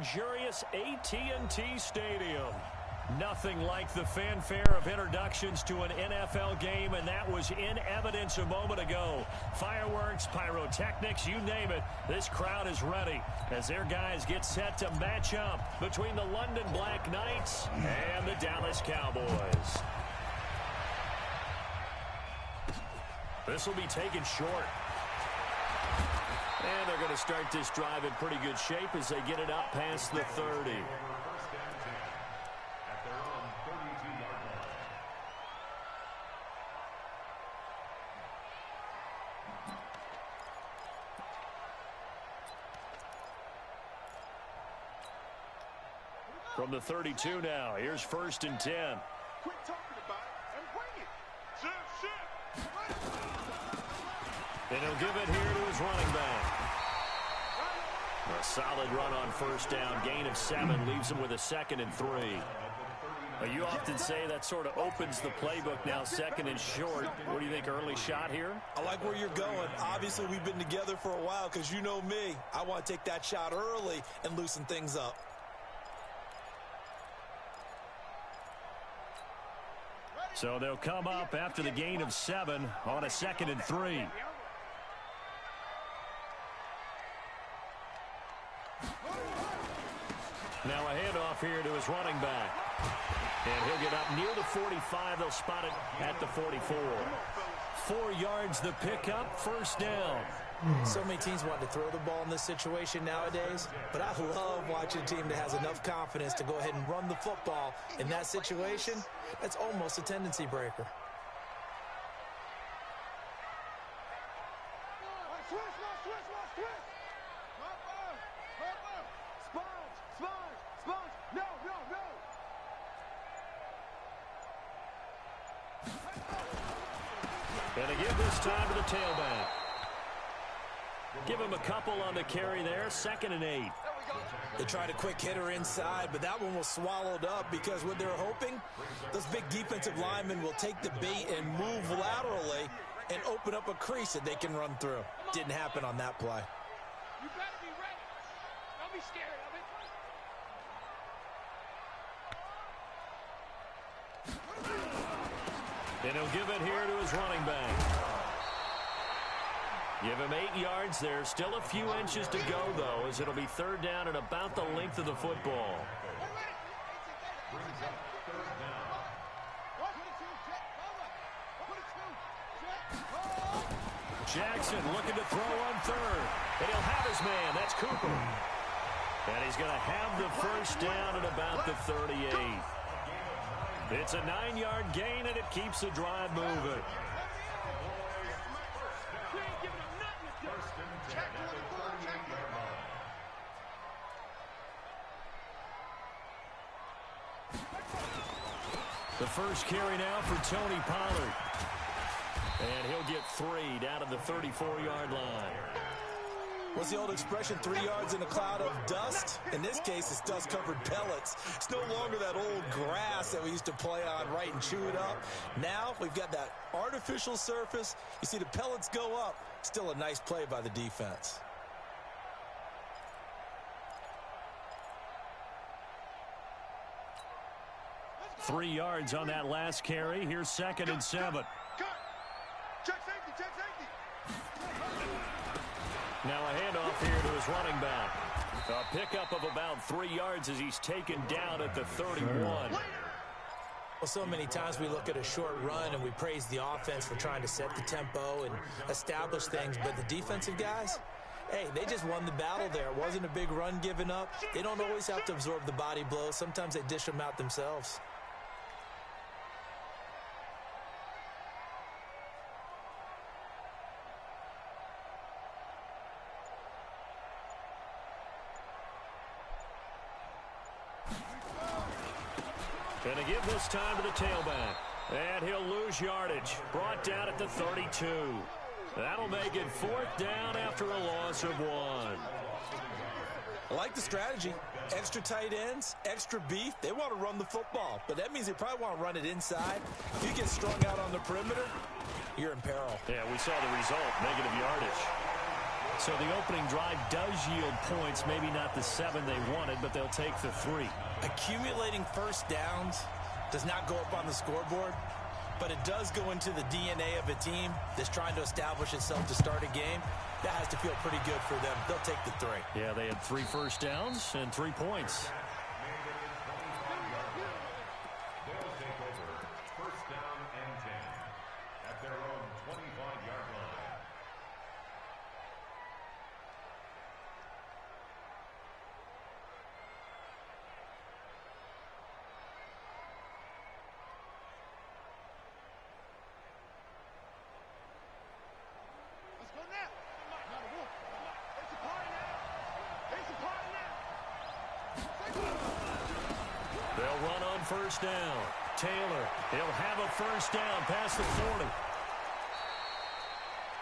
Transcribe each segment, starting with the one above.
luxurious AT&T Stadium. Nothing like the fanfare of introductions to an NFL game, and that was in evidence a moment ago. Fireworks, pyrotechnics, you name it. This crowd is ready as their guys get set to match up between the London Black Knights and the Dallas Cowboys. This will be taken short. And they're going to start this drive in pretty good shape as they get it up past the 30. From the 32 now, here's 1st and 10. Quit talking about it and bring it. And he'll give it here to his running back. A solid run on 1st down. Gain of 7 leaves him with a 2nd and 3. You often say that sort of opens the playbook now, 2nd and short. What do you think, early shot here? I like where you're going. Obviously, we've been together for a while because you know me. I want to take that shot early and loosen things up. So they'll come up after the gain of 7 on a 2nd and 3. Now a handoff here to his running back. And he'll get up near the 45. They'll spot it at the 44. 4 yards the pickup, 1st down. So many teams want to throw the ball in this situation nowadays, but I love watching a team that has enough confidence to go ahead and run the football. In that situation, that's almost a tendency breaker. And again this time to the tailback. Give him a couple on the carry there, 2nd and 8. They tried a quick hitter inside, but that one was swallowed up because what they're hoping, those big defensive linemen will take the bait and move laterally and open up a crease that they can run through. Didn't happen on that play. You better be ready. Don't be scared of it. And he'll give it here to his running back. Give him 8 yards there. Still a few inches to go, though, as it'll be 3rd down and about the length of the football. Jackson looking to throw on 3rd. And he'll have his man. That's Cooper. And he's going to have the 1st down at about the 38. It's a 9-yard gain, and it keeps the drive moving. The first carry now for Tony Pollard. And he'll get 3 down to the 34-yard line. What's the old expression, 3 yards in a cloud of dust? In this case, it's dust-covered pellets. It's no longer that old grass that we used to play on, right, and chew it up. Now we've got that artificial surface. You see the pellets go up. Still a nice play by the defense. Three yards on that last carry. Here's 2nd and 7. Check safety, check safety. Now a handoff here to his running back. A pickup of about 3 yards as he's taken down at the 31. Well, so many times we look at a short run and we praise the offense for trying to set the tempo and establish things, but the defensive guys, hey, they just won the battle there. It wasn't a big run given up. They don't always have to absorb the body blows. Sometimes they dish them out themselves. Going to give this time to the tailback. And he'll lose yardage. Brought down at the 32. That'll make it 4th down after a loss of 1. I like the strategy. Extra tight ends, extra beef. They want to run the football, but that means they probably want to run it inside. If you get strung out on the perimeter, you're in peril. Yeah, we saw the result, negative yardage. So the opening drive does yield points, maybe not the 7 they wanted, but they'll take the 3. Accumulating first downs does not go up on the scoreboard, but it does go into the DNA of a team that's trying to establish itself to start a game. That has to feel pretty good for them. They'll take the 3. Yeah, they had 3 first downs and 3 points. First down. Taylor, he'll have a first down past the 40.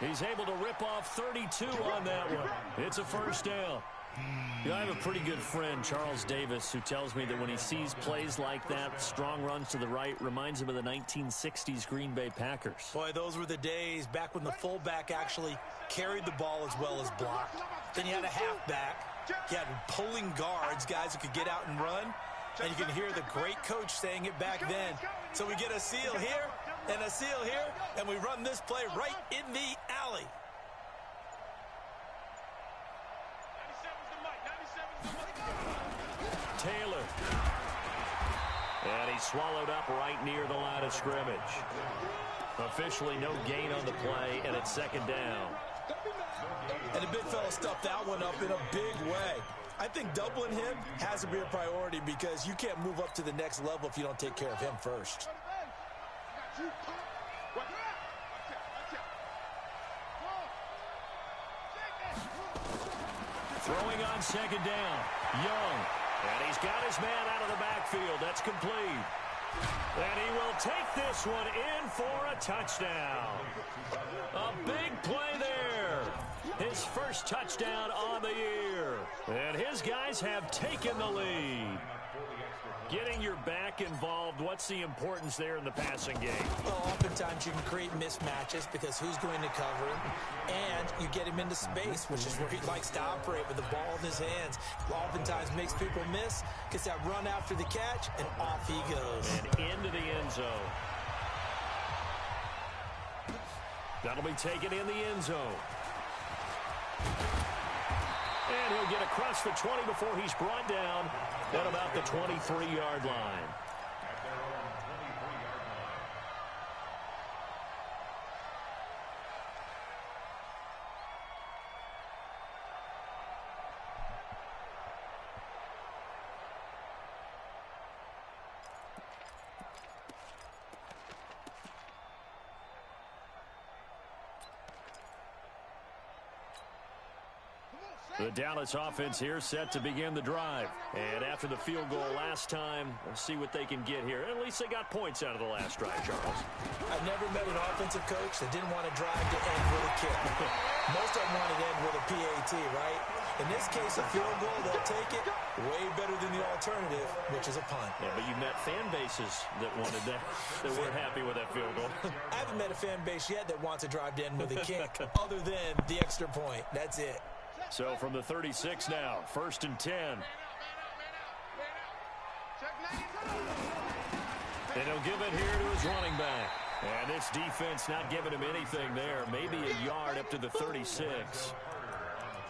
He's able to rip off 32 on that one. It's a first down. You know, I have a pretty good friend, Charles Davis, who tells me that when he sees plays like that, strong runs to the right, reminds him of the 1960s Green Bay Packers. Boy, those were the days back when the fullback actually carried the ball as well as blocked. Then you had a halfback. You had pulling guards, guys who could get out and run. And you can hear the great coach saying it back then. So we get a seal here and a seal here, and we run this play right in the alley. Taylor. And he swallowed up right near the line of scrimmage. Officially no gain on the play, and it's second down. And the big fella stuffed that one up in a big way. I think doubling him has to be a priority because you can't move up to the next level if you don't take care of him first. Throwing on second down. Young. And he's got his man out of the backfield. That's complete. And he will take this one in for a touchdown. A big play there. His first touchdown on the year. And his guys have taken the lead. Getting your back involved, what's the importance there in the passing game? Well, oftentimes you can create mismatches because who's going to cover him, and you get him into space, which is where he likes to operate with the ball in his hands. Oftentimes makes people miss, gets that run after the catch, and off he goes. And into the end zone. That'll be taken in the end zone. And he'll get across the 20 before he's brought down at about the 23-yard line. The Dallas offense here set to begin the drive. And after the field goal last time, we'll see what they can get here. At least they got points out of the last drive, Charles. I've never met an offensive coach that didn't want to drive to end with a kick. Most of them wanted to end with a PAT, right? In this case, a field goal, they'll take it way better than the alternative, which is a punt. Yeah, but you met fan bases that wanted that, that weren't happy with that field goal. I haven't met a fan base yet that wants to drive to end with a kick other than the extra point. That's it. So from the 36 now, 1st and 10. And he'll give it here to his running back. And this defense not giving him anything there. Maybe a yard up to the 36.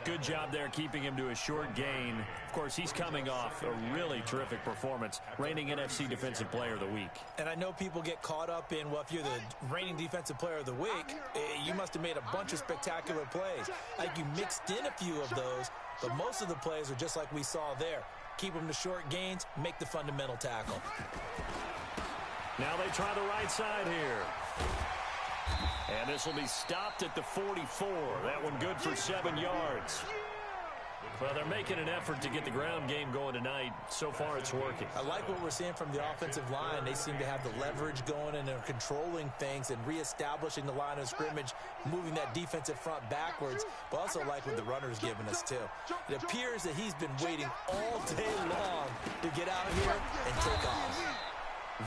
Good job there keeping him to a short gain. Of course, he's coming off a really terrific performance, reigning NFC Defensive Player of the Week. And I know people get caught up in, well, if you're the reigning Defensive Player of the Week, you must have made a bunch of spectacular plays. Like you mixed in a few of those, but most of the plays are just like we saw there. Keep them to short gains, make the fundamental tackle. Now they try the right side here. And this will be stopped at the 44. That one good for 7 yards. Well, they're making an effort to get the ground game going tonight. So far, it's working. I like what we're seeing from the offensive line. They seem to have the leverage going, and they're controlling things and reestablishing the line of scrimmage, moving that defensive front backwards, but also like what the runner's giving us, too. It appears that he's been waiting all day long to get out here and take off.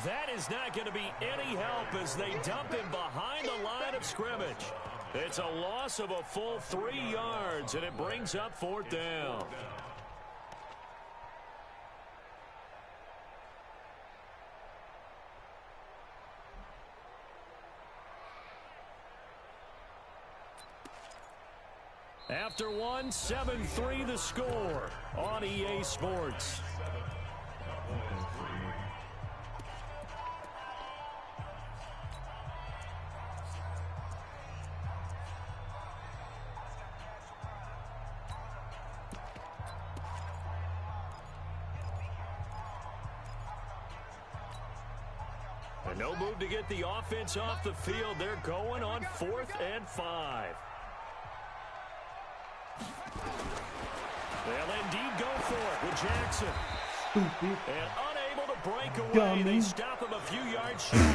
That is not going to be any help as they dump him behind the line of scrimmage. It's a loss of a full 3 yards, and it brings up 4th down. After one, 7-3 the score on EA Sports. And no move to get the offense off the field. They're going on 4th and 5. They'll indeed go for it with Jackson. And unable to break away. They stop him a few yards shy.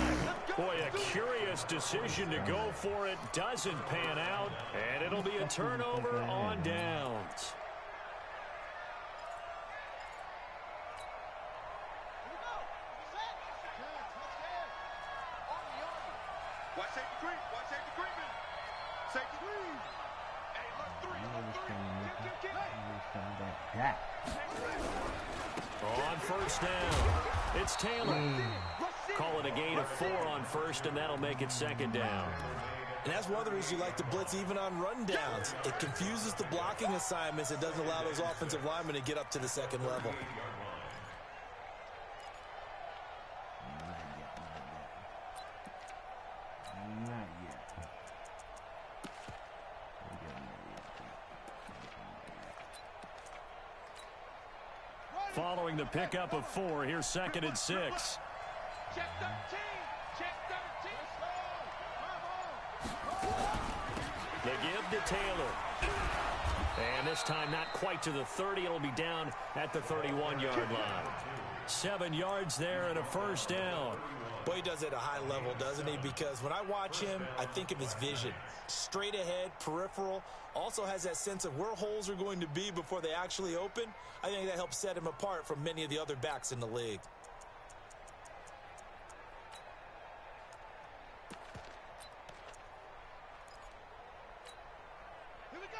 Boy, a curious decision to go for it. Doesn't pan out. And it'll be a turnover on downs. Watch safety creep. Watch safety creeping. Safety creep. Hey, look, 3. On 1st down, it's Taylor. Call it a gain of 4 on 1st, and that'll make it 2nd down. And that's one of the reasons you like to blitz even on run downs. It confuses the blocking assignments. It doesn't allow those offensive linemen to get up to the 2nd level. Following the pickup of 4, here's 2nd and 6. Check 13. Check 13. The give to Taylor. And this time not quite to the 30. It'll be down at the 31-yard line. 7 yards there and a 1st down. Boy, he does it at a high level, doesn't he? Because when I watch him, I think of his vision. Straight ahead, peripheral. Also has that sense of where holes are going to be before they actually open. I think that helps set him apart from many of the other backs in the league.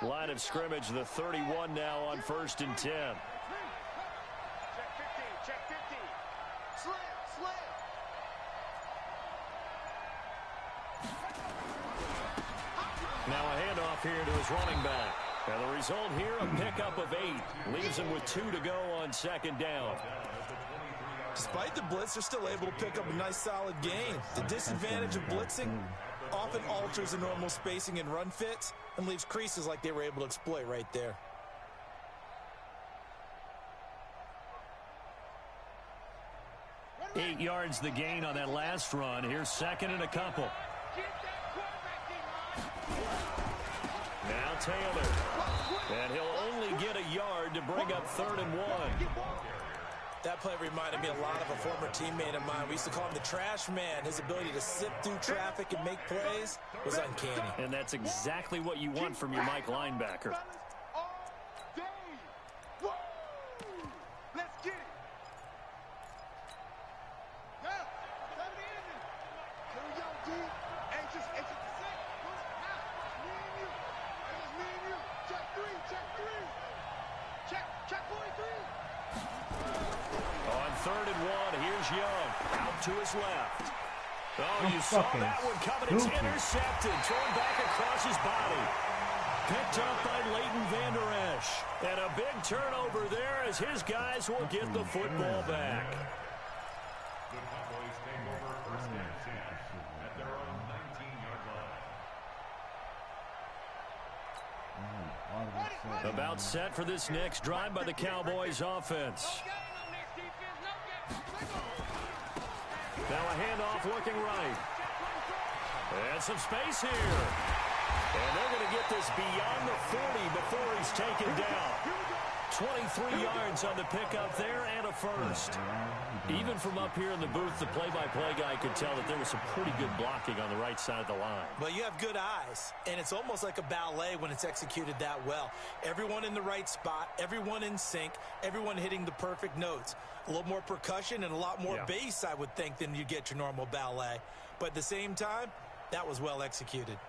Line of scrimmage, the 31 now on 1st and 10. Check 15. Check 15. Slam. Slam. Now a handoff here to his running back. And the result here, a pickup of 8. Leaves him with 2 to go on 2nd down. Despite the blitz, they're still able to pick up a nice solid gain. The disadvantage of blitzing often alters the normal spacing and run fits and leaves creases like they were able to exploit right there. Eight yards the gain on that last run. Here's 2nd and a couple. Now Taylor. And he'll only get a yard to bring up 3rd and 1. That play reminded me a lot of a former teammate of mine. We used to call him the trash man. His ability to sift through traffic and make plays was uncanny. And that's exactly what you want from your Mike linebacker. Let's get it. Yeah. Here we go, D. Hey, just the six. Now, me and you. It's just me and you. Check 3. Check 3. Check 43. On 3rd and 1, here's Young. Out to his left. Oh, you saw that one coming. It's intercepted. Thrown back across his body. Picked up by Leighton Vander Esch. And a big turnover there as his guys will get the football back. The Cowboys take over 1st and 10 at their own 19-yard line. About set for this next drive by the Cowboys offense. Now a handoff looking right. And some space here. And they're going to get this beyond the 40 before he's taken down. 23 yards on the pickup there and a 1st. Even from up here in the booth, the play-by-play guy could tell that there was some pretty good blocking on the right side of the line. Well, you have good eyes, and it's almost like a ballet when it's executed that well. Everyone in the right spot, everyone in sync, everyone hitting the perfect notes. A little more percussion and a lot more bass, I would think, than you get your normal ballet. But at the same time, that was well executed.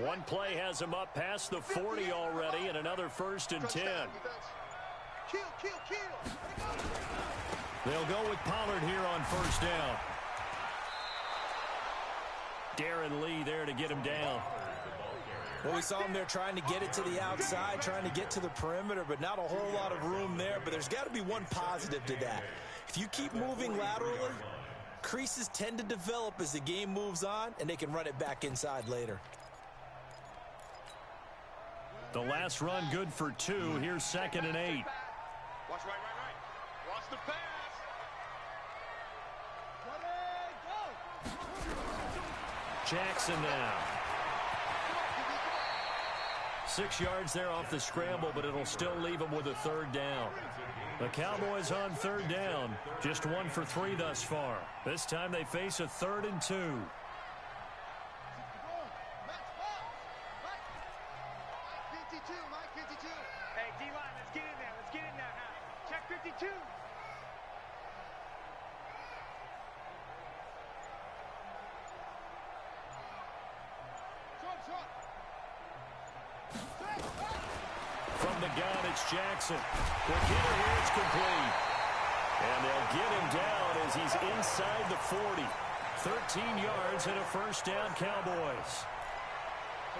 One play has him up past the 40 already, and another 1st and 10. Kill, kill, kill. They'll go with Pollard here on 1st down. Darren Lee there to get him down. Well, we saw him there trying to get it to the outside, trying to get to the perimeter, but not a whole lot of room there. But there's got to be one positive to that. If you keep moving laterally, creases tend to develop as the game moves on, and they can run it back inside later. The last run good for 2. Here's 2nd and 8. Watch right. Watch the pass. Jackson now. 6 yards there off the scramble, but it'll still leave him with a 3rd down. The Cowboys on 3rd down. Just 1 for 3 thus far. This time they face a 3rd and 2. Hey, D-line, let's get in there. Let's get in there now. Check 52. From the gun, it's Jackson. Quick hitter here, it's complete. And they'll get him down as he's inside the 40. 13 yards and a 1st down, Cowboys.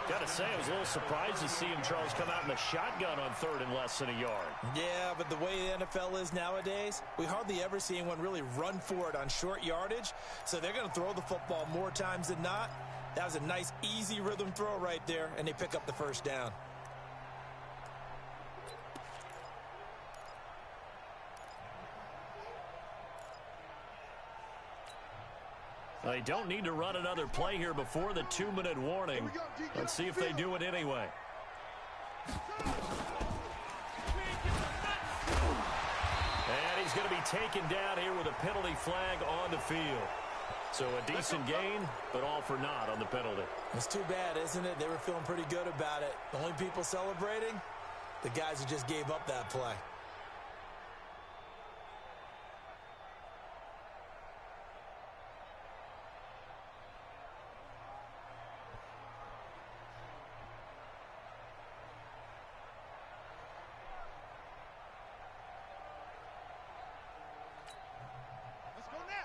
Got to say, I was a little surprised to see him, Charles, come out in the shotgun on 3rd and less than a yard. Yeah, but the way the NFL is nowadays, we hardly ever see anyone really run for it on short yardage. So they're going to throw the football more times than not. That was a nice, easy rhythm throw right there, and they pick up the 1st down. They don't need to run another play here before the 2-minute warning. Let's see if they do it anyway. And he's going to be taken down here with a penalty flag on the field. So a decent gain, but all for naught on the penalty. It's too bad, isn't it? They were feeling pretty good about it. The only people celebrating, the guys who just gave up that play. Let's go now.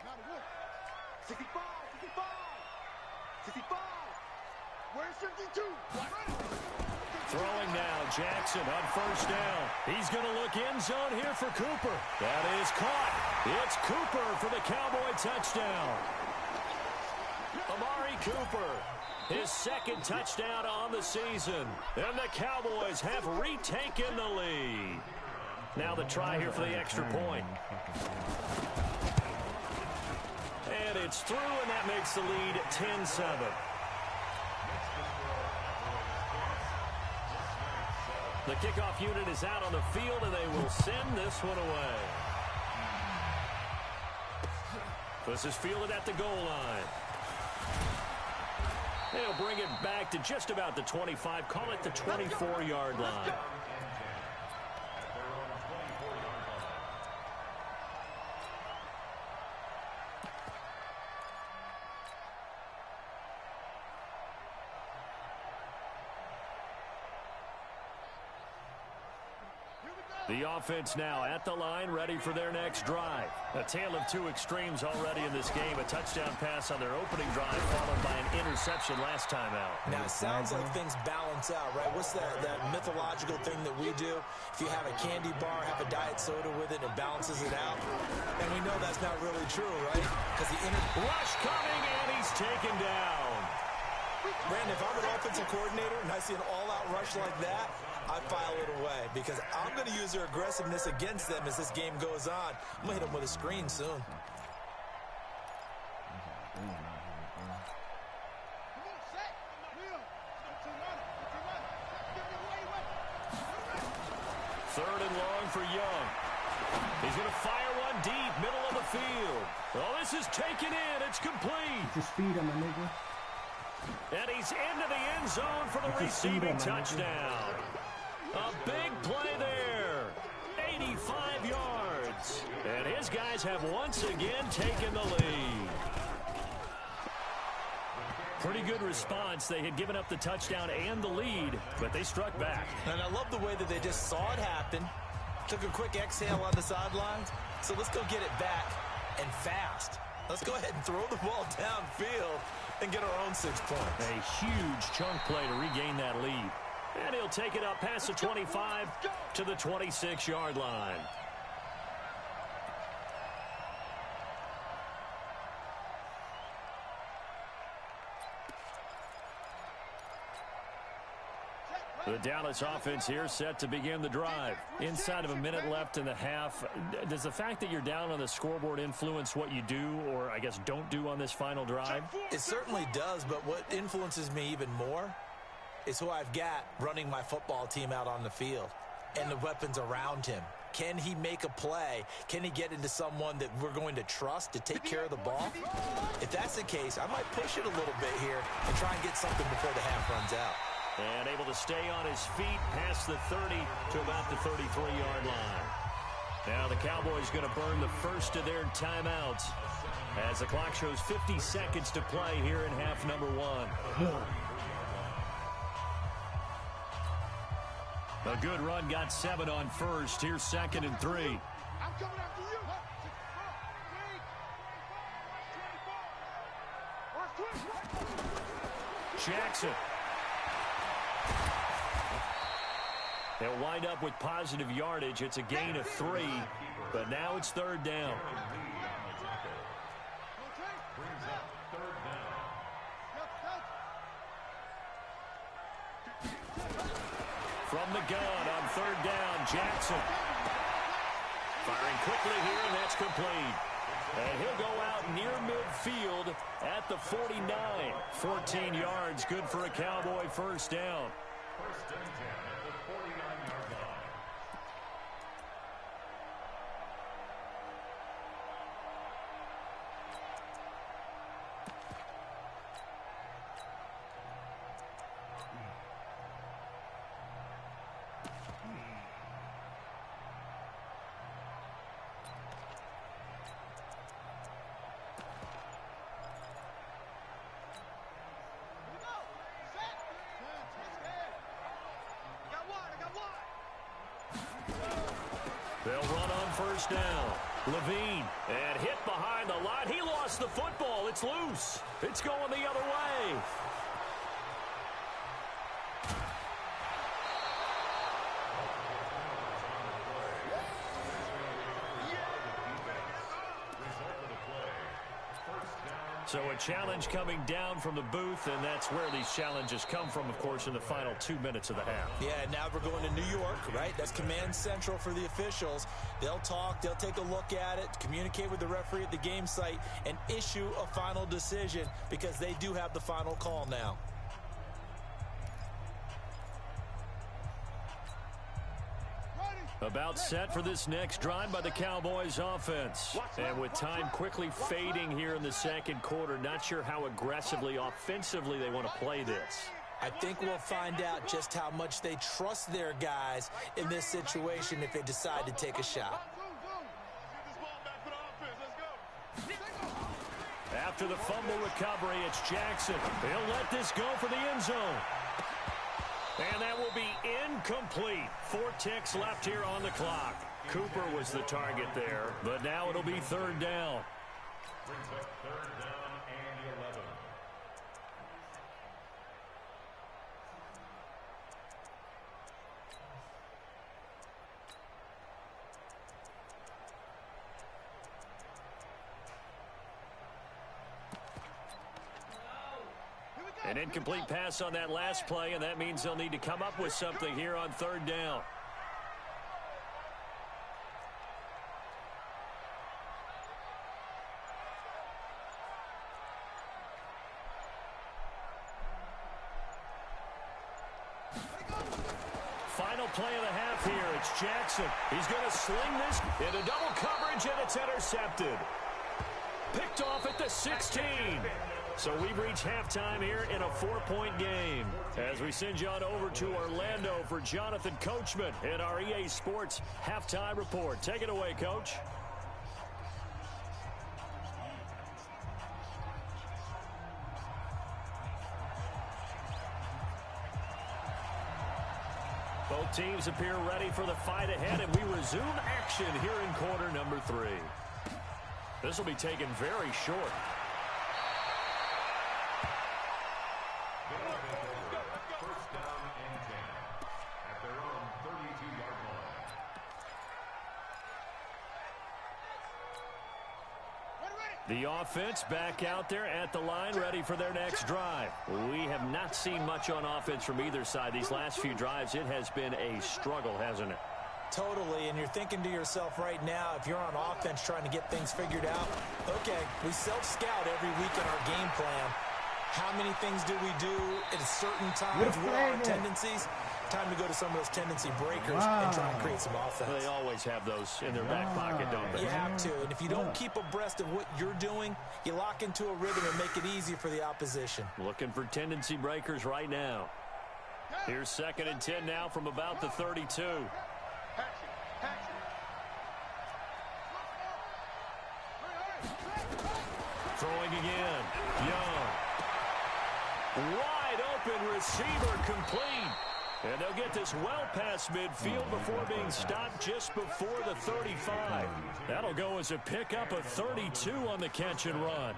Now to work. 65. 65. Where's 52? Throwing now, Jackson on 1st down. He's going to look end zone here for Cooper. That is caught. It's Cooper for the Cowboy touchdown. Amari Cooper, his 2nd touchdown on the season. And the Cowboys have retaken the lead. Now the try here for the extra point. And it's through, and that makes the lead 10-7. The kickoff unit is out on the field, and they will send this one away. This is fielded at the goal line. They'll bring it back to just about the 25. Call it the 24-yard line. The offense now at the line, ready for their next drive. A tale of 2 extremes already in this game. A touchdown pass on their opening drive, followed by an interception last time out. Now, it sounds like things balance out, right? What's that mythological thing that we do? If you have a candy bar, have a diet soda with it, it balances it out. And we know that's not really true, right? Because the rush coming, and he's taken down. Brandon, if I'm an offensive coordinator and I see an all-out rush like that, I file it away because I'm going to use their aggressiveness against them as this game goes on. I'm going to hit them with a screen soon. Third and long for Young. He's going to fire one deep, middle of the field. Oh, this is taken in. It's complete. Just feed him, my nigga. And he's into the end zone for the receiving touchdown. A big play there. 85 yards. And his guys have once again taken the lead. Pretty good response. They had given up the touchdown and the lead, but they struck back. And I love the way that they just saw it happen, took a quick exhale on the sidelines. So let's go get it back and fast. Let's go ahead and throw the ball downfield and get our own 6 points. A huge chunk play to regain that lead. And he'll take it up past the 25 to the 26-yard line. The Dallas offense here set to begin the drive. Inside of a minute left in the half. Does the fact that you're down on the scoreboard influence what you do, or I guess don't do on this final drive? It certainly does, but what influences me even more is who I've got running my football team out on the field and the weapons around him. Can he make a play? Can he get into someone that we're going to trust to take care of the ball? If that's the case, I might push it a little bit here and try and get something before the half runs out. And able to stay on his feet past the 30 to about the 33-yard line. Now the Cowboys going to burn the first of their timeouts as the clock shows 50 seconds to play here in half number 1. A good run got 7 on first. Here's 2nd and 3. I'm coming after you. Jackson. They'll wind up with positive yardage. It's a gain of 3, but now it's 3rd down. From the gun on 3rd down, Jackson. Firing quickly here, and that's complete. And he'll go out near midfield at the 49. 14 yards, good for a Cowboy first down. First and 10 at the 49-yard line. They'll run on first down. Levine, and hit behind the line. He lost the football. It's loose. It's going the other way. So a challenge coming down from the booth, and that's where these challenges come from, of course, in the final 2 minutes of the half. Yeah, now we're going to New York, right? That's command central for the officials. They'll talk, they'll take a look at it, communicate with the referee at the game site, and issue a final decision because they do have the final call now. About set for this next drive by the Cowboys offense. And with time quickly fading here in the second quarter, not sure how aggressively, offensively they want to play this. I think we'll find out just how much they trust their guys in this situation if they decide to take a shot. After the fumble recovery, it's Jackson. He'll let this go for the end zone. And that will be incomplete. 4 ticks left here on the clock. Cooper was the target there, but now it'll be 3rd down. Brings up 3rd down and 11. An incomplete pass on that last play, and that means they'll need to come up with something here on 3rd down. Final play of the half here. It's Jackson. He's going to sling this into double coverage, and it's intercepted. Picked off at the 16. So we've reached halftime here in a 4-point game. As we send you on over to Orlando for Jonathan Coachman in our EA Sports Halftime Report. Take it away, Coach. Both teams appear ready for the fight ahead, and we resume action here in quarter number 3. This will be taken very short. First down and 10 at their own 32-yard line. The offense back out there at the line, ready for their next drive. We have not seen much on offense from either side. These last few drives, it has been a struggle, hasn't it? Totally, and you're thinking to yourself right now, if you're on offense trying to get things figured out, okay, we self-scout every week in our game plan. How many things do we do at certain times? What are our tendencies? Time to go to some of those tendency breakers and try and create some offense. Well, they always have those in their back pocket, don't they? You have to, and if you don't keep abreast of what you're doing, you lock into a rhythm and make it easy for the opposition. Looking for tendency breakers right now. Here's 2nd and 10 now from about the 32. Throwing again. Young. Wide open receiver complete. And they'll get this well past midfield before being stopped just before the 35. That'll go as a pickup of 32 on the catch and run.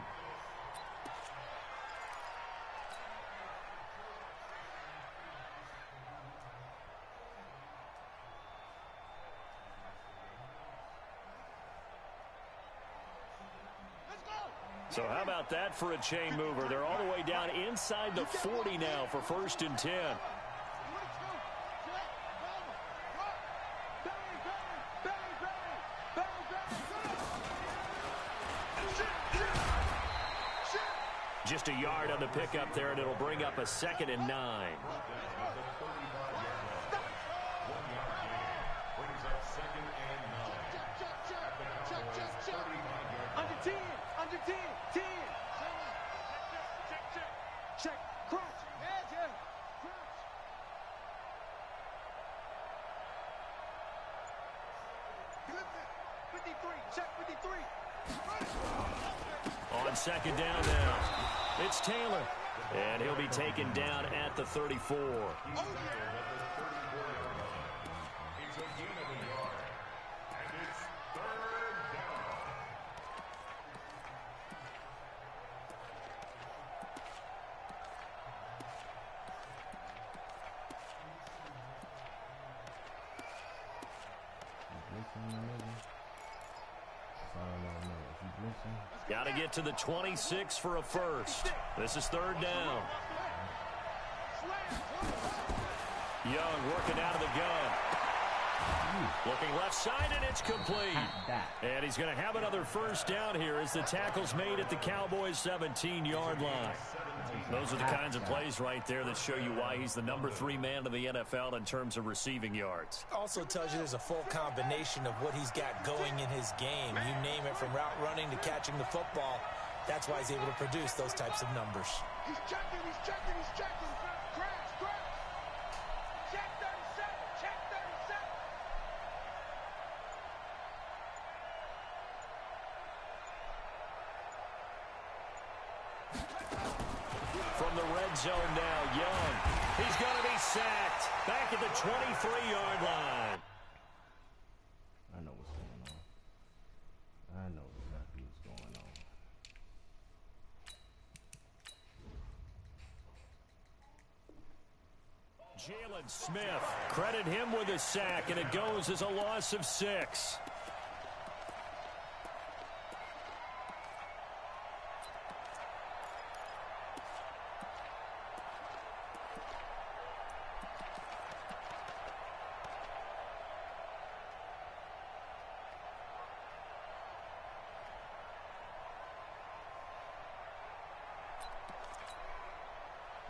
So how about that for a chain mover? They're all the way down inside the 40 now for 1st and 10. Just a yard on the pickup there, and it'll bring up a 2nd and 9. On 2nd down now, it's Taylor, and he'll be taken down at the 34. It's a gain of a yard, and it's 3rd down. Got to get to the 26 for a first. This is 3rd down. Young working out of the gun. Looking left side, and it's complete. And he's going to have another first down here as the tackle's made at the Cowboys' 17-yard line. Those are the kinds of plays right there that show you why he's the number 3 man in the NFL in terms of receiving yards. Also tells you there's a full combination of what he's got going in his game. You name it, from route running to catching the football. That's why he's able to produce those types of numbers. He's checking, he's checking, he's checking. Crash, crash. Check 37, check 37. From the red zone now, Young. He's going to be sacked. Back at the 23-yard line. I know what's going on. I know exactly what's going on. Jalen Smith, credit him with a sack, and it goes as a loss of 6.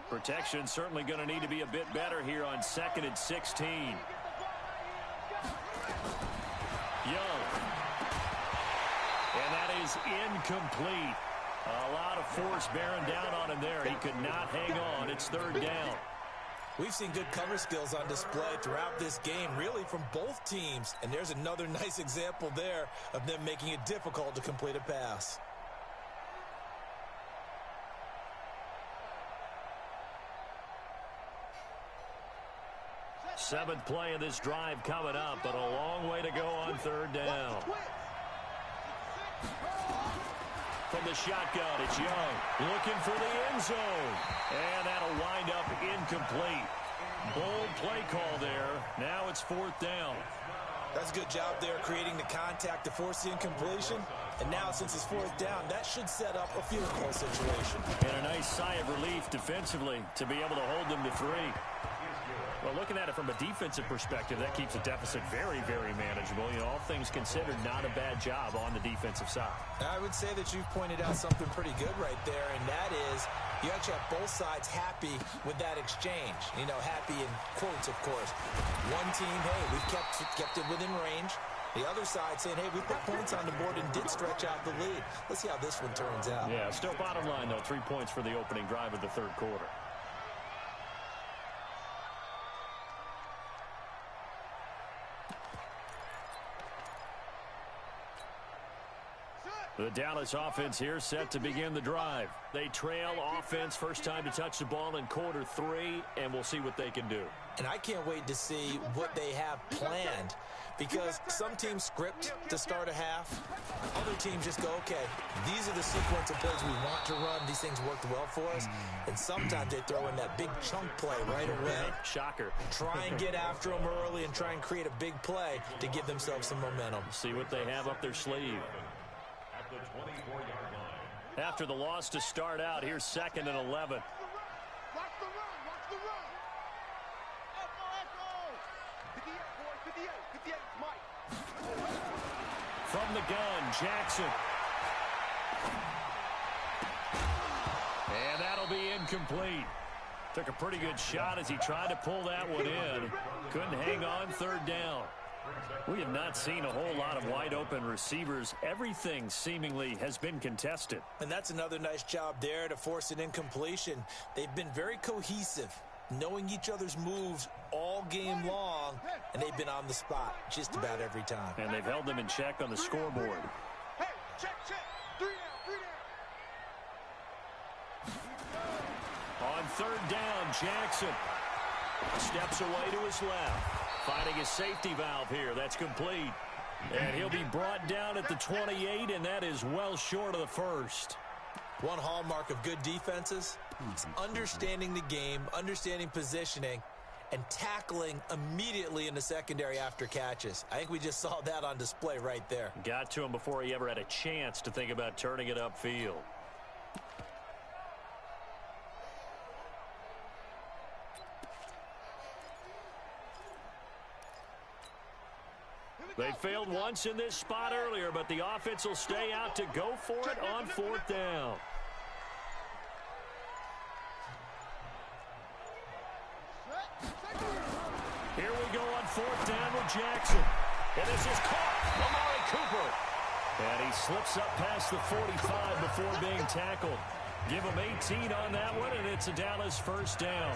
Protection certainly going to need to be a bit better here on 2nd and 16. Young. And that is incomplete. A lot of force bearing down on him there. He could not hang on. It's 3rd down. We've seen good cover skills on display throughout this game, really from both teams. And there's another nice example there of them making it difficult to complete a pass. Seventh play of this drive coming up, but a long way to go on third down. From the shotgun, it's Young looking for the end zone. And that'll wind up incomplete. Bold play call there. Now it's fourth down. That's a good job there creating the contact to force the incompletion. And now since it's fourth down, that should set up a field goal situation. And a nice sigh of relief defensively to be able to hold them to 3. Well, looking at it from a defensive perspective, that keeps the deficit very, very manageable. You know, all things considered, not a bad job on the defensive side. I would say that you've pointed out something pretty good right there, and that is you actually have both sides happy with that exchange. You know, happy in quotes, of course. One team, hey, we've kept it within range. The other side saying, hey, we put points on the board and did stretch out the lead. Let's see how this one turns out. Yeah, still bottom line, though, 3 points for the opening drive of the third quarter. The Dallas offense here set to begin the drive. They trail offense, first time to touch the ball in quarter 3, and we'll see what they can do. And I can't wait to see what they have planned, because some teams script to start a half. Other teams just go, okay, these are the sequence of plays we want to run. These things worked well for us. And sometimes they throw in that big chunk play right away. Shocker. Try and get after them early and try and create a big play to give themselves some momentum. See what they have up their sleeve. The 24-yard line. After the loss to start out, here's 2nd and 11. Watch the run. Watch the run. Echo. 58, boy. 58, Mike. From the gun, Jackson. And that'll be incomplete. Took a pretty good shot as he tried to pull that one in. Couldn't hang on, third down. We have not seen a whole lot of wide-open receivers. Everything seemingly has been contested. And that's another nice job there to force an incompletion. They've been very cohesive, knowing each other's moves all game long, and they've been on the spot just about every time. And they've held them in check on the scoreboard. Hey, check. 3 down. On third down, Jackson steps away to his left. Finding his safety valve here. That's complete. And he'll be brought down at the 28, and that is well short of the first. One hallmark of good defenses is understanding the game, understanding positioning, and tackling immediately in the secondary after catches. I think we just saw that on display right there. Got to him before he ever had a chance to think about turning it upfield. They failed once in this spot earlier, but the offense will stay out to go for it on fourth down. Here we go on fourth down with Jackson. And this is caught. Amari Cooper. And he slips up past the 45 before being tackled. Give him 18 on that one, and it's a Dallas first down.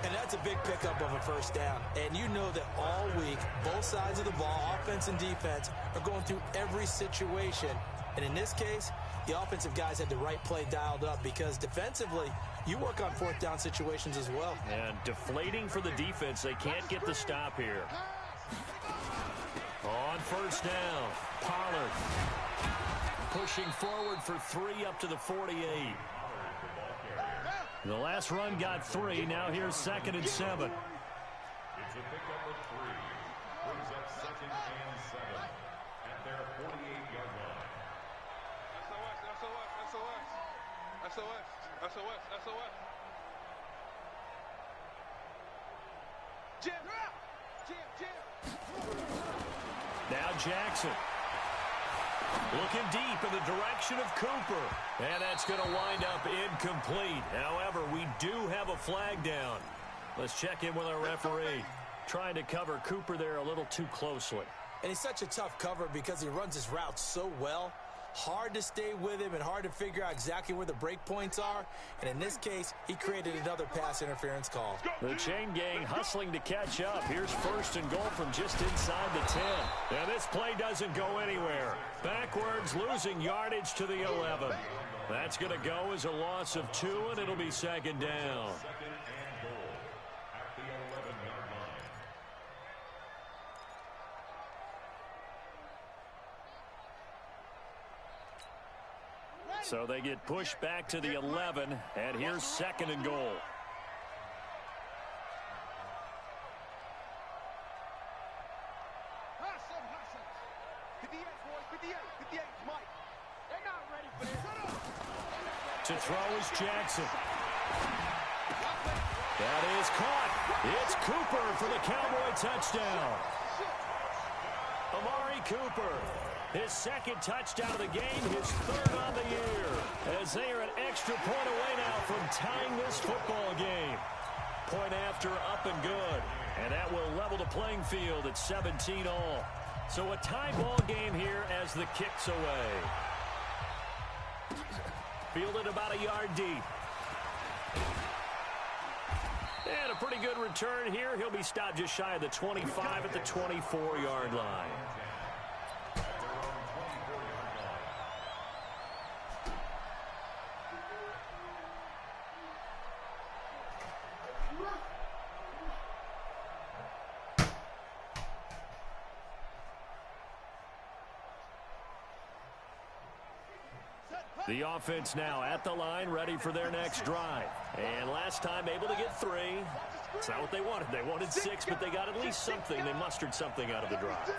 And that's a big pickup of a first down. And you know that all week, both sides of the ball, offense and defense, are going through every situation. And in this case, the offensive guys had the right play dialed up, because defensively, you work on fourth down situations as well. And deflating for the defense. They can't get the stop here. On first down, Pollard pushing forward for 3 up to the 48. The last run got 3. Now here's 2nd and 7. It's a pickup of 3. Brings up 2nd and 7 at their 48-yard line. SOS. Jam. Now Jackson looking deep in the direction of Cooper. And that's going to wind up incomplete. However, we do have a flag down. Let's check in with our referee. Trying to cover Cooper there a little too closely. And he's such a tough cover because he runs his route so well. Hard to stay with him and hard to figure out exactly where the break points are. And in this case, he created another pass interference call. The chain gang hustling to catch up. Here's 1st and goal from just inside the 10. Now this play doesn't go anywhere. Backwards, losing yardage to the 11. That's going to go as a loss of 2, and it'll be 2nd down. 2nd and goal at the 11-yard line. So they get pushed back to the 11, and here's 2nd and goal. To throw is Jackson. That is caught. It's Cooper for the Cowboy touchdown. Amari Cooper, his 2nd touchdown of the game, his 3rd on the year, as they are an extra point away now from tying this football game. Point after, up and good. And that will level the playing field at 17 all. So a tie ball game here as the kick's away. Fielded about a yard deep. And a pretty good return here. He'll be stopped just shy of the 25 at the 24-yard line. The offense now at the line, ready for their next drive. And last time able to get 3. It's not what they wanted. They wanted 6, but they got at least something. They mustered something out of the drive.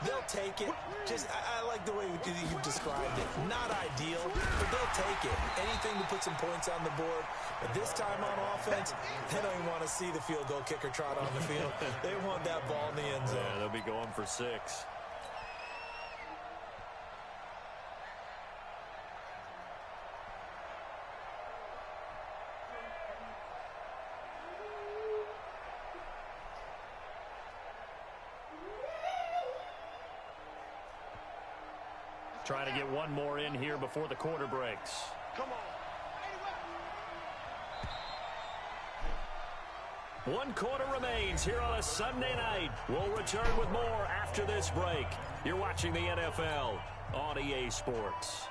They'll take it. I like the way you described it. Not ideal, but they'll take it. Anything to put some points on the board. But this time on offense, they don't even want to see the field goal kicker trot on the field. They want that ball in the end zone. Yeah, they'll be going for 6. Trying to get one more in here before the quarter breaks. Come on. 1 quarter remains here on a Sunday night. We'll return with more after this break. You're watching the NFL on EA Sports.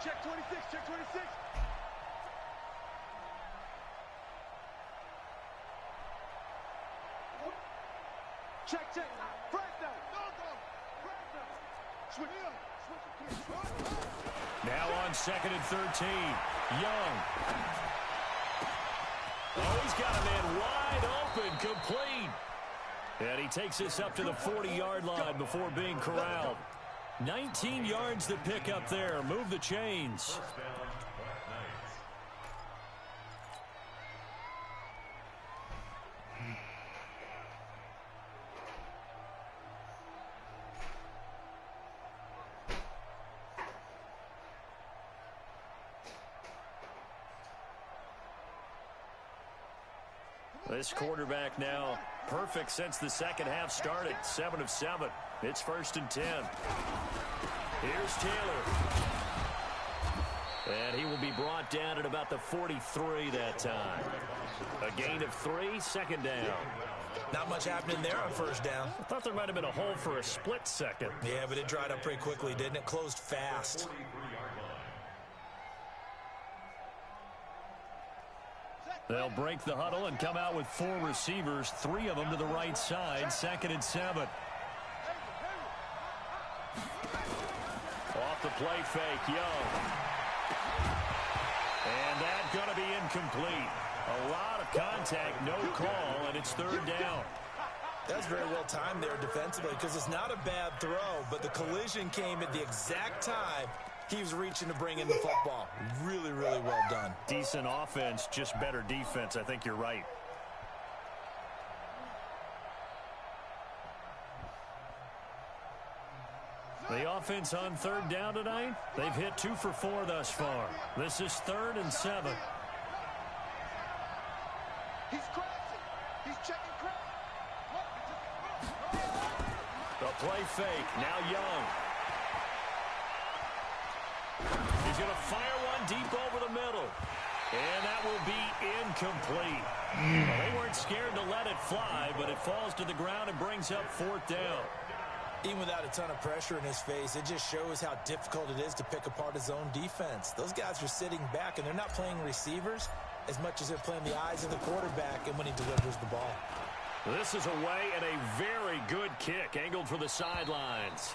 Check 26, check 26. Check. Fresh down. Switch. Now on 2nd and 13. Young. Oh, he's got a man wide open, complete. And he takes this up to the 40-yard line before being corralled. 19 yards to pick up there. Move the chains. This quarterback now perfect since the second half started. 7 of 7. It's 1st and 10. Here's Taylor. And he will be brought down at about the 43 that time. A gain of 3, 2nd down. Not much happening there on 1st down. I thought there might have been a hole for a split second. Yeah, but it dried up pretty quickly, didn't it? Closed fast. They'll break the huddle and come out with 4 receivers, 3 of them to the right side. 2nd and 7. Off the play fake, Young. And that's going to be incomplete. A lot of contact, no call, and it's 3rd down. That's very well timed there defensively because it's not a bad throw, but the collision came at the exact time he was reaching to bring in the football. Really, really well done. Decent offense, just better defense. I think you're right. The offense on 3rd down tonight, they've hit 2 for 4 thus far. This is 3rd and 7. He's crashing. He's checking crash. The play fake. Now Young. He's going to fire one deep over the middle. And that will be incomplete. Well, they weren't scared to let it fly, but it falls to the ground and brings up 4th down. Even without a ton of pressure in his face, it just shows how difficult it is to pick apart his own defense. Those guys are sitting back, and they're not playing receivers as much as they're playing the eyes of the quarterback and when he delivers the ball. This is away and a very good kick angled for the sidelines.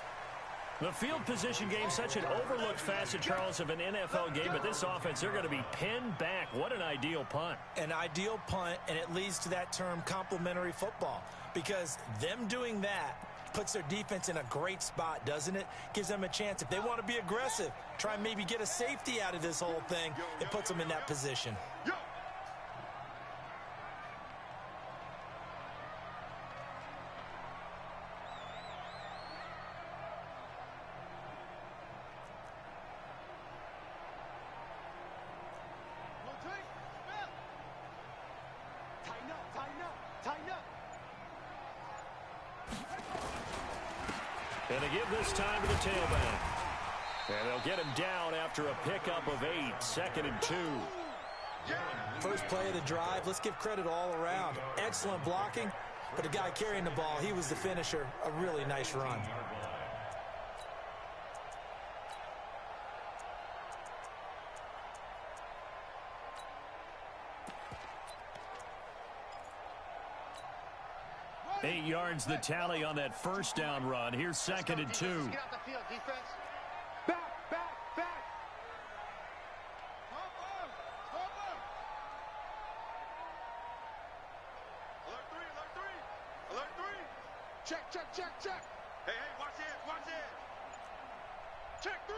The field position game, such an overlooked facet, Charles, of an NFL game, but this offense, they're going to be pinned back. What an ideal punt. An ideal punt, and it leads to that term complementary football, because them doing that puts their defense in a great spot, doesn't it? Gives them a chance. If they want to be aggressive, try and maybe get a safety out of this whole thing, it puts them in that position. And they give this time to the tailback. And they'll get him down after a pickup of 8, 2nd and 2. First play of the drive, let's give credit all around. Excellent blocking, but the guy carrying the ball, he was the finisher. A really nice run. Eight yards the tally on that first down run. Here's 2nd and 2. Get out the field, defense. Back. Alert 3. Check. Hey, watch it. Check 3.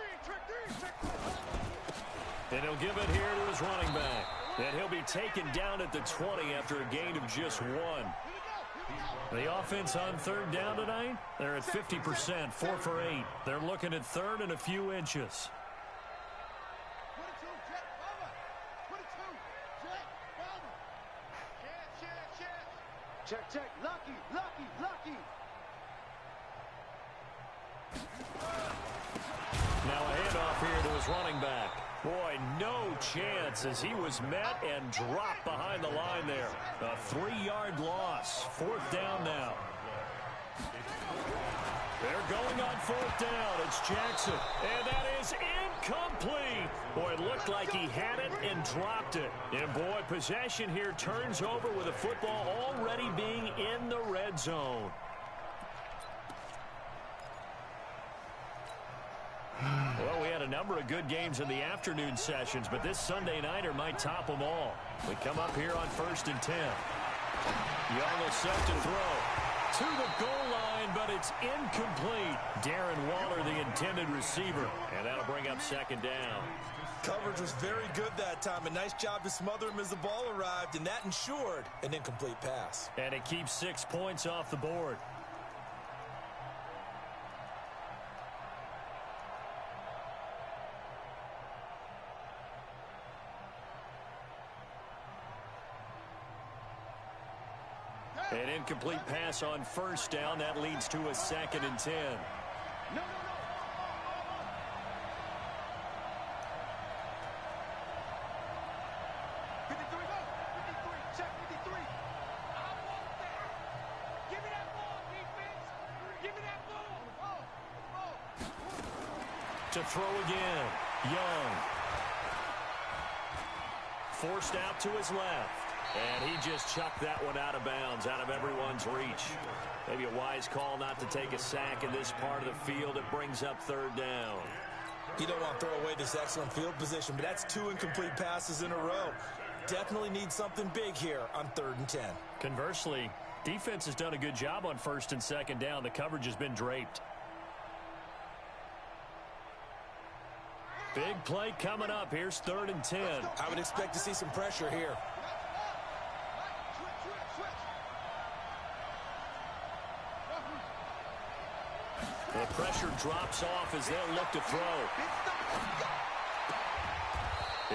And he'll give it here to his running back. And he'll be taken down at the 20 after a gain of just 1. The offense on 3rd down tonight, they're at 50%, 4 for 8. They're looking at 3rd and a few inches. Check. Lucky. Now a handoff here to his running back. Boy, no chance as he was met and dropped behind the line there. A 3-yard loss. 4th down now. They're going on 4th down. It's Jackson. And that is incomplete. Boy, it looked like he had it and dropped it. And boy, possession here turns over with the football already being in the red zone. Well, we had a number of good games in the afternoon sessions, but this Sunday nighter might top them all. We come up here on 1st and 10. Young is set to throw. To the goal line, but it's incomplete. Darren Waller, the intended receiver, and that'll bring up 2nd down. Coverage was very good that time. A nice job to smother him as the ball arrived, and that ensured an incomplete pass. And it keeps 6 points off the board. An incomplete pass on 1st down. That leads to a 2nd and 10. No. 53, go. 53, check 53. I want that. Give me that ball, defense. Give me that ball. To throw again. Young. Forced out to his left. And he just chucked that one out of bounds, out of everyone's reach. Maybe a wise call not to take a sack in this part of the field. It brings up 3rd down. You don't want to throw away this excellent field position, but that's 2 incomplete passes in a row. Definitely need something big here on 3rd and 10. Conversely, defense has done a good job on 1st and 2nd down. The coverage has been draped. Big play coming up. Here's 3rd and 10. I would expect to see some pressure here. The pressure drops off as they'll look to throw.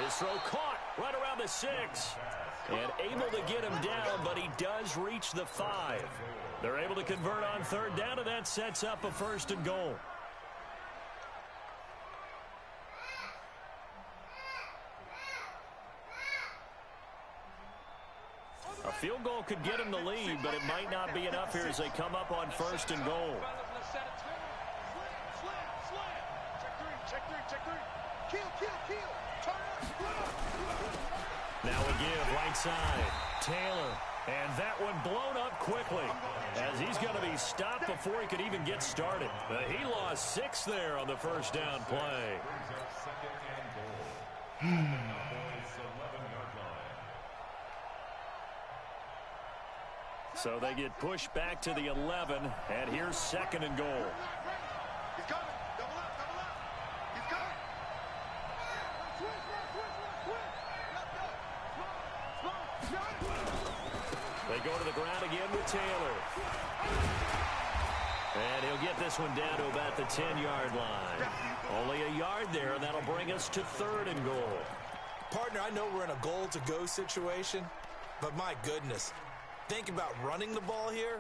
His throw caught right around the 6. And able to get him down, but he does reach the 5. They're able to convert on 3rd down, and that sets up a 1st and goal. field goal could get them the lead, but it might not be enough here as they come up on 1st and goal. Now we give right side. Taylor. And that one blown up quickly as he's going to be stopped before he could even get started. But he lost 6 there on the first down play. So they get pushed back to the 11, and here's 2nd and goal. He's coming. Double up, double up. He's coming. They go to the ground again with Taylor. And he'll get this one down to about the 10-yard line. Only a yard there, and that'll bring us to 3rd and goal. Partner, I know we're in a goal-to-go situation, but my goodness, think about running the ball here.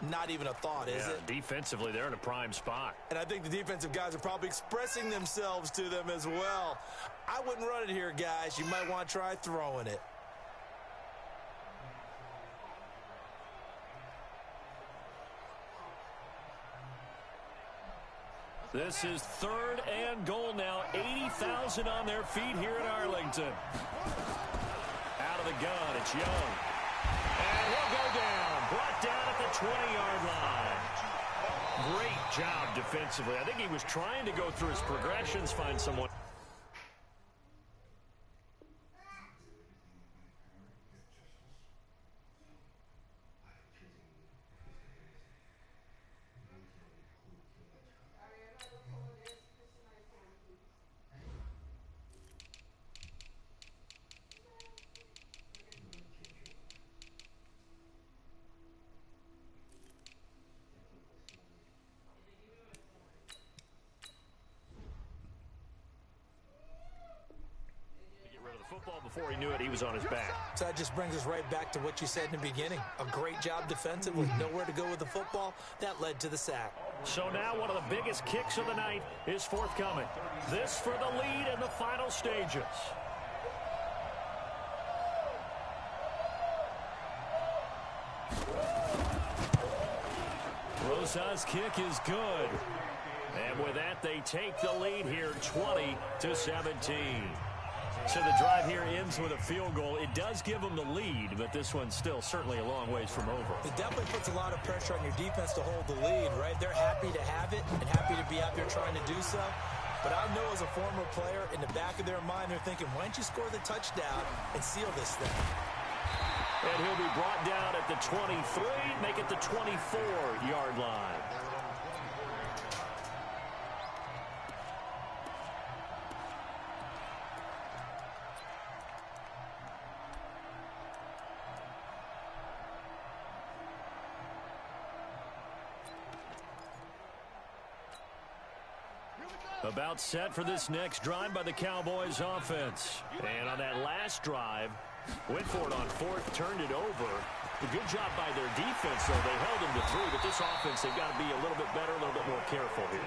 Not even a thought, is it? Defensively, they're in a prime spot. And I think the defensive guys are probably expressing themselves to them as well. I wouldn't run it here, guys. You might want to try throwing it. This is 3rd and goal now. 80,000 on their feet here in Arlington. Out of the gun, it's Young. And he'll go down. Brought down at the 20-yard line. Great job defensively. I think he was trying to go through his progressions, find someone. Football before he knew it, he was on his back. So that just brings us right back to what you said in the beginning. A great job defensively. Nowhere to go with the football. That led to the sack. So now one of the biggest kicks of the night is forthcoming. This for the lead in the final stages. Rosa's kick is good. And with that, they take the lead here 20-17. So the drive here ends with a field goal. It does give them the lead, but this one's still certainly a long ways from over. It definitely puts a lot of pressure on your defense to hold the lead, right? They're happy to have it and happy to be out there trying to do so. But I know as a former player, in the back of their mind, they're thinking, why don't you score the touchdown and seal this thing? And he'll be brought down at the 23, make it the 24-yard line. About set for this next drive by the Cowboys offense. And on that last drive, went for it on 4th, turned it over. A good job by their defense, though. They held them to 3, but this offense, they've got to be a little bit better, a little bit more careful here.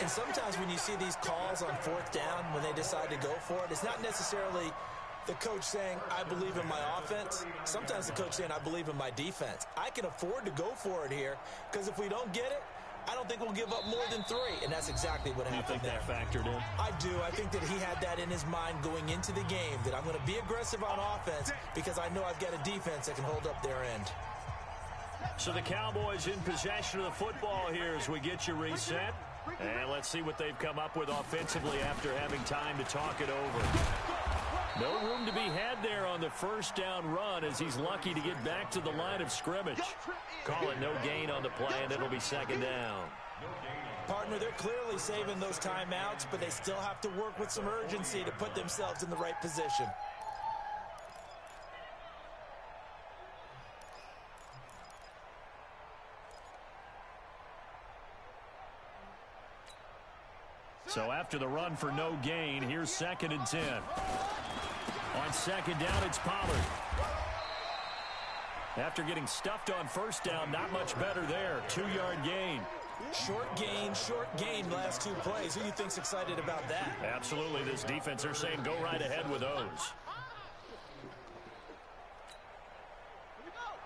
And sometimes when you see these calls on 4th down, when they decide to go for it, it's not necessarily the coach saying, I believe in my offense. Sometimes the coach saying, I believe in my defense. I can afford to go for it here, because if we don't get it, I don't think we'll give up more than 3, and that's exactly what happened there. You think that factored in? I do. I think that he had that in his mind going into the game, that I'm going to be aggressive on offense because I know I've got a defense that can hold up their end. So the Cowboys in possession of the football here as we get you reset. And let's see what they've come up with offensively after having time to talk it over. No room to be had there on the first down run as he's lucky to get back to the line of scrimmage. Call it no gain on the play, and it'll be 2nd down. Partner, they're clearly saving those timeouts, but they still have to work with some urgency to put themselves in the right position. So after the run for no gain, here's 2nd and 10. On 2nd down, it's Pollard. After getting stuffed on 1st down, not much better there. 2-yard gain. Short gain last 2 plays. Who do you think's excited about that? Absolutely. This defense, they're saying go right ahead with those. Here we go.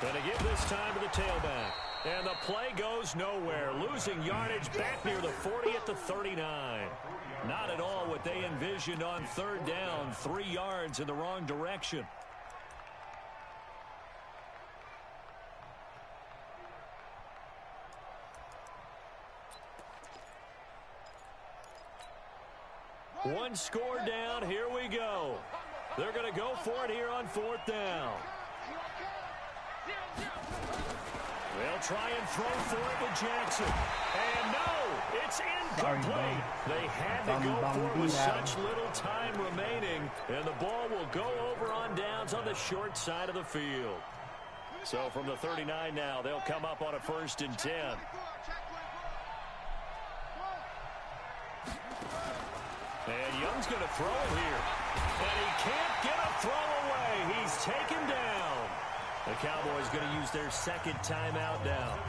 Gonna give this time to the tailback. And the play goes nowhere. Losing yardage back near the 40 at the 39. Not at all what they envisioned on third down. 3 yards in the wrong direction. One score down. Here we go. They're going to go for it here on 4th down. They'll try and throw for it to Jackson. And no, it's incomplete. They had to go for it with such little time remaining. And the ball will go over on downs on the short side of the field. So from the 39 now, they'll come up on a 1st and 10. And Young's going to throw it here. And he can't get a throw away. He's taken down. The Cowboys going to use their 2nd timeout now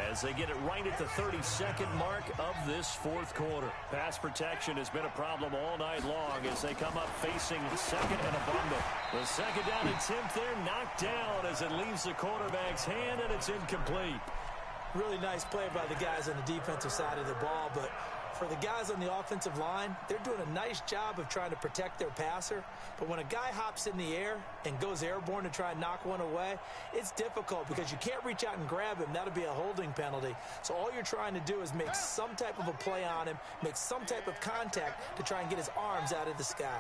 as they get it right at the 32nd mark of this 4th quarter. Pass protection has been a problem all night long as they come up facing 2nd and a bundle. The 2nd down attempt there knocked down as it leaves the quarterback's hand, and it's incomplete. Really nice play by the guys on the defensive side of the ball, but for the guys on the offensive line, they're doing a nice job of trying to protect their passer. But when a guy hops in the air and goes airborne to try and knock one away, it's difficult because you can't reach out and grab him. That'll be a holding penalty. So all you're trying to do is make some type of a play on him, make some type of contact to try and get his arms out of the sky.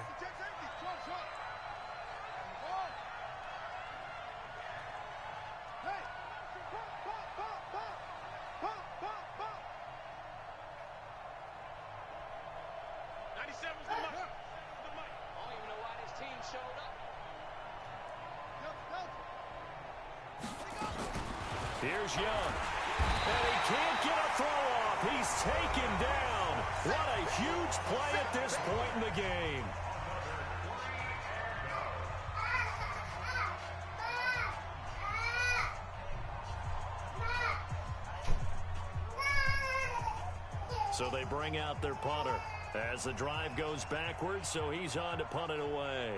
Here's Young. And he can't get a throw off. He's taken down. What a huge play at this point in the game. So they bring out their punter as the drive goes backwards, so he's on to punt it away.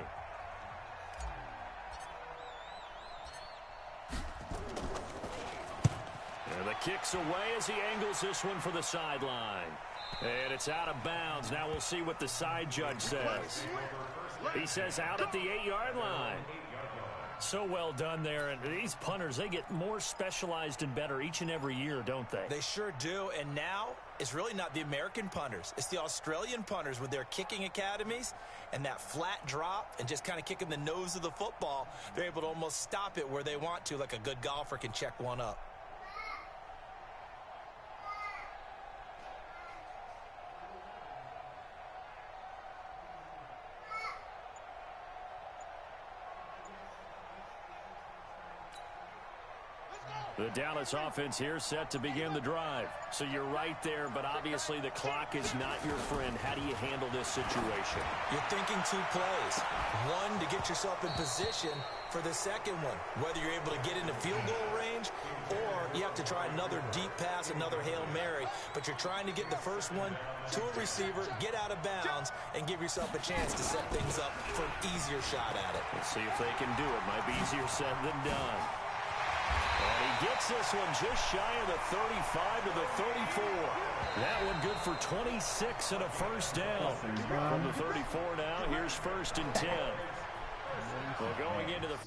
And the kick's away as he angles this one for the sideline. And it's out of bounds. Now we'll see what the side judge says. He says out at the 8-yard line. So well done there. And these punters, they get more specialized and better each and every year, don't they? They sure do. And now it's really not the American punters. It's the Australian punters with their kicking academies and that flat drop and just kind of kicking the nose of the football. They're able to almost stop it where they want to, like a good golfer can check one up. The Dallas offense here set to begin the drive. So you're right there, but obviously the clock is not your friend. How do you handle this situation? You're thinking 2 plays. One, to get yourself in position for the second one, whether you're able to get into field goal range or you have to try another deep pass, another Hail Mary. But you're trying to get the first one to a receiver, get out of bounds, and give yourself a chance to set things up for an easier shot at it. We'll see if they can do it. Might be easier said than done. And he gets this one just shy of the 35 to the 34. That one good for 26 and a first down. From the 34 now, here's 1st and 10. Well, going into the